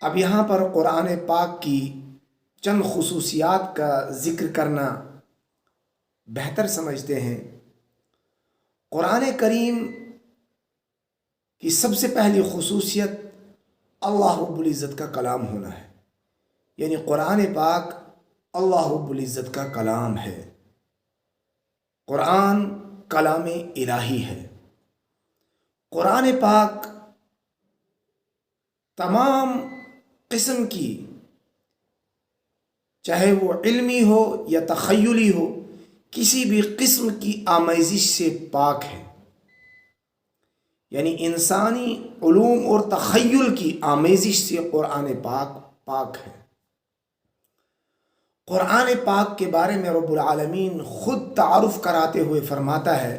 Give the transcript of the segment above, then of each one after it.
اب یہاں پر قرآن پاک کی چند خصوصیات کا ذکر کرنا بہتر سمجھتے ہیں۔ قرآن کریم کی سب سے پہلی خصوصیت اللہ رب العزت کا کلام ہونا ہے، یعنی قرآن پاک اللہ رب العزت کا کلام ہے۔ قرآن کلام الہی ہے۔ قرآن پاک تمام قسم کی، چاہے وہ علمی ہو یا تخیلی ہو، کسی بھی قسم کی آمیزش سے پاک ہے، یعنی انسانی علوم اور تخیل کی آمیزش سے قرآن پاک پاک ہے۔ قرآن پاک کے بارے میں رب العالمین خود تعارف کراتے ہوئے فرماتا ہے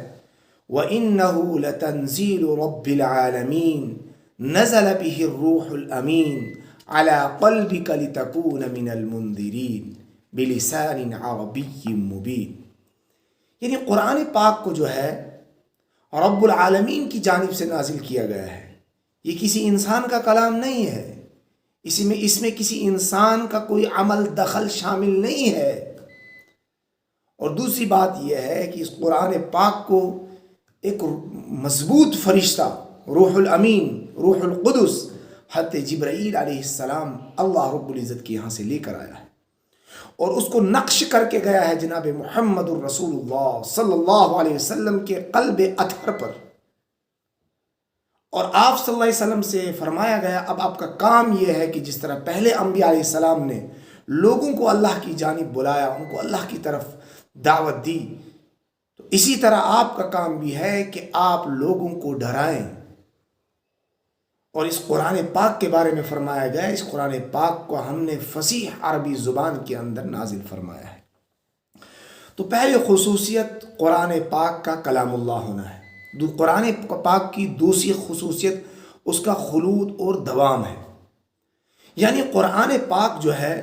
وَإِنَّهُ لَتَنزِيلُ رَبِّ الْعَالَمِينَ نَزَلَ بِهِ الرُّوحُ الْأَمِينُ عَلَى قَلْبِكَ لِتَكُونَ مِنَ الْمُنذِرِينَ بِلِسَانٍ عَرَبِيٍّ مُبِينٍ، یعنی قرآن پاک کو جو ہے رب العالمین کی جانب سے نازل کیا گیا ہے۔ یہ کسی انسان کا کلام نہیں ہے، اس میں کسی انسان کا کوئی عمل دخل شامل نہیں ہے۔ اور دوسری بات یہ ہے کہ اس قرآن پاک کو ایک مضبوط فرشتہ روح الامین، روح القدس، حضرت جبرائیل علیہ السلام اللہ رب العزت کے یہاں سے لے کر آیا ہے اور اس کو نقش کر کے گیا ہے جناب محمد الرسول اللہ صلی اللہ علیہ وسلم کے قلب اطہر پر، اور آپ صلی اللہ علیہ وسلم سے فرمایا گیا اب آپ کا کام یہ ہے کہ جس طرح پہلے انبیاء علیہ السلام نے لوگوں کو اللہ کی جانب بلایا، ان کو اللہ کی طرف دعوت دی، تو اسی طرح آپ کا کام بھی ہے کہ آپ لوگوں کو ڈرائیں۔ اور اس قرآن پاک کے بارے میں فرمایا گیا اس قرآن پاک کو ہم نے فصیح عربی زبان کے اندر نازل فرمایا ہے۔ تو پہلی خصوصیت قرآن پاک کا کلام اللہ ہونا ہے۔ قرآن پاک کی دوسری خصوصیت اس کا خلود اور دوام ہے، یعنی قرآن پاک جو ہے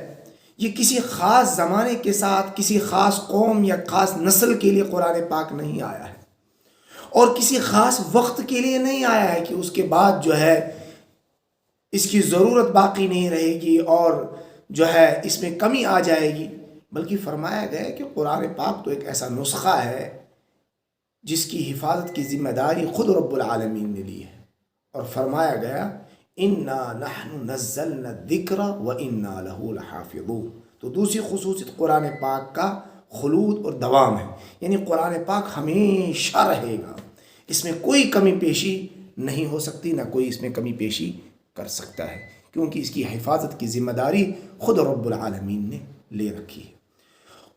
یہ کسی خاص زمانے کے ساتھ کسی خاص قوم یا خاص نسل کے لیے قرآن پاک نہیں آیا ہے، اور کسی خاص وقت کے لیے نہیں آیا ہے کہ اس کے بعد جو ہے اس کی ضرورت باقی نہیں رہے گی اور جو ہے اس میں کمی آ جائے گی، بلکہ فرمایا گیا کہ قرآن پاک تو ایک ایسا نسخہ ہے جس کی حفاظت کی ذمہ داری خود رب العالمین نے لی ہے، اور فرمایا گیا اِنَّا نَحْنُ نَزَّلْنَا الذِّكْرَ وَإِنَّا لَهُ لَحَافِظُونَ۔ تو دوسری خصوصیت قرآن پاک کا خلود اور دوام ہے، یعنی قرآن پاک ہمیشہ رہے گا، اس میں کوئی کمی پیشی نہیں ہو سکتی، نہ کوئی اس میں کمی پیشی کر سکتا ہے، کیونکہ اس کی حفاظت کی ذمہ داری خود رب العالمین نے لے رکھی ہے۔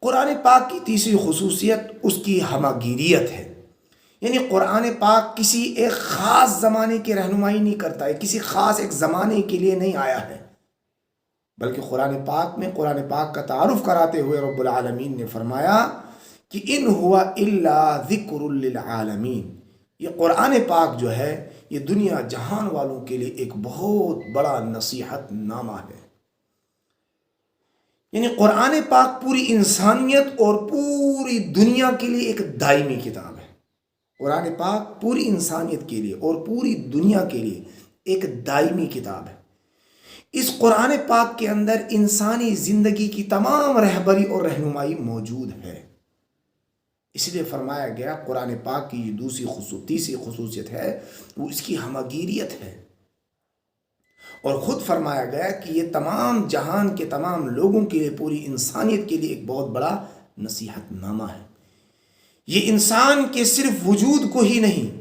قرآن پاک کی تیسری خصوصیت اس کی ہمہ گیریت ہے، یعنی قرآن پاک کسی ایک خاص زمانے کی رہنمائی نہیں کرتا ہے، کسی خاص ایک زمانے کے لیے نہیں آیا ہے، بلکہ قرآن پاک میں قرآن پاک کا تعارف کراتے ہوئے رب العالمین نے فرمایا کہ ان ہوا الا ذکر للعالمین، یہ قرآن پاک جو ہے یہ دنیا جہان والوں کے لیے ایک بہت بڑا نصیحت نامہ ہے۔ یعنی قرآن پاک پوری انسانیت اور پوری دنیا کے لیے ایک دائمی کتاب ہے۔ قرآن پاک پوری انسانیت کے لیے اور پوری دنیا کے لیے ایک دائمی کتاب ہے۔ اس قرآن پاک کے اندر انسانی زندگی کی تمام رہبری اور رہنمائی موجود ہے، اس لیے فرمایا گیا قرآن پاک کی جو تیسری خصوصیت ہے وہ اس کی ہمہ گیریت ہے، اور خود فرمایا گیا کہ یہ تمام جہان کے تمام لوگوں کے لیے، پوری انسانیت کے لیے ایک بہت بڑا نصیحت نامہ ہے۔ یہ انسان کے صرف وجود کو ہی نہیں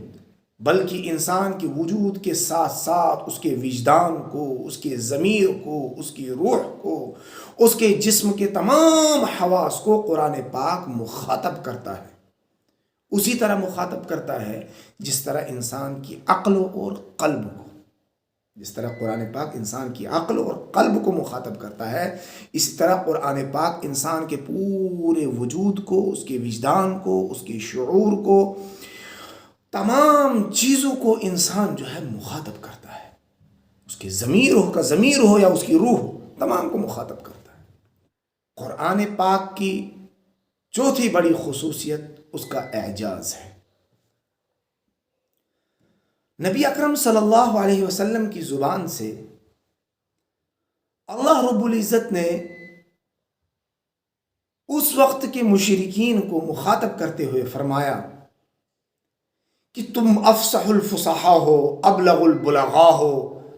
بلکہ انسان کے وجود کے ساتھ ساتھ اس کے وجدان کو، اس کے ضمیر کو، اس کی روح کو، اس کے جسم کے تمام حواس کو قرآن پاک مخاطب کرتا ہے، اسی طرح مخاطب کرتا ہے جس طرح انسان کی عقل اور قلب کو، جس طرح قرآن پاک انسان کی عقل اور قلب کو مخاطب کرتا ہے، اسی طرح قرآن پاک انسان کے پورے وجود کو، اس کے وجدان کو، اس کے شعور کو، تمام چیزوں کو انسان جو ہے مخاطب کرتا ہے، اس کے ضمیر ہو یا اس کی روح ہو، تمام کو مخاطب کرتا ہے۔ قرآن پاک کی چوتھی بڑی خصوصیت اس کا اعجاز ہے۔ نبی اکرم صلی اللہ علیہ وسلم کی زبان سے اللہ رب العزت نے اس وقت کے مشرکین کو مخاطب کرتے ہوئے فرمایا کہ تم افصح الفصحاء ہو، ابلغ البلغاء ہو،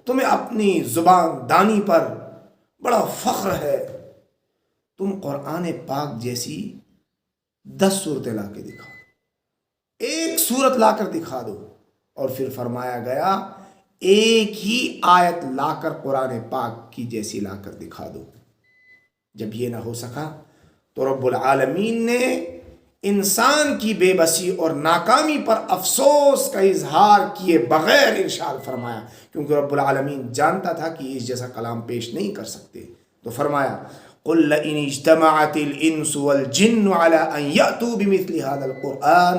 تمہیں اپنی زبان دانی پر بڑا فخر ہے، تم قرآن پاک جیسی 10 صورتیں لا کے دکھا دو، ایک صورت لا کر دکھا دو۔ اور پھر فرمایا گیا ایک ہی آیت لا کر قرآن پاک کی جیسی لا کر دکھا دو۔ جب یہ نہ ہو سکا تو رب العالمین نے انسان کی بے بسی اور ناکامی پر افسوس کا اظہار کیے بغیر ارشاد فرمایا، کیونکہ رب العالمین جانتا تھا کہ اس جیسا کلام پیش نہیں کر سکتے، تو فرمایا قُلْ لَئِنِ اجْتَمَعَتِ الْإِنسُ وَالْجِنُّ عَلَىٰ أَن يَأْتُوا بِمِثْلِ هَذَا الْقُرْآنِ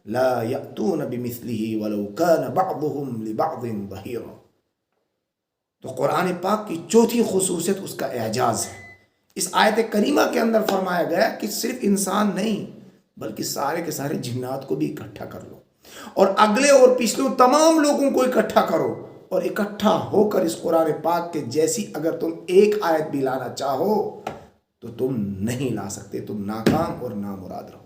لَا يَأْتُونَ بِمِثْلِهِ وَلَوْ كَانَ بَعْضُهُمْ لِبَعْضٍ ظَهِيرًا۔ تو قرآن پاک کی چوتھی خصوصیت اس کا اعجاز ہے۔ اس آیت کریمہ کے اندر فرمایا گیا کہ صرف انسان نہیں بلکہ سارے کے سارے جنات کو بھی اکٹھا کر لو، اور اگلے اور پچھلے تمام لوگوں کو اکٹھا کرو، اور اکٹھا ہو کر اس قرآن پاک کے جیسی اگر تم ایک آیت بھی لانا چاہو تو تم نہیں لا سکتے، تم ناکام اور نامراد رہو۔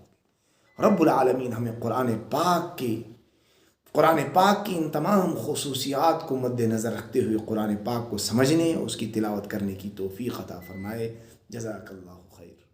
رب العالمین ہمیں قرآن پاک کی ان تمام خصوصیات کو مد نظر رکھتے ہوئے قرآن پاک کو سمجھنے اور اس کی تلاوت کرنے کی توفیق عطا فرمائے۔ جزاک اللہ خیر۔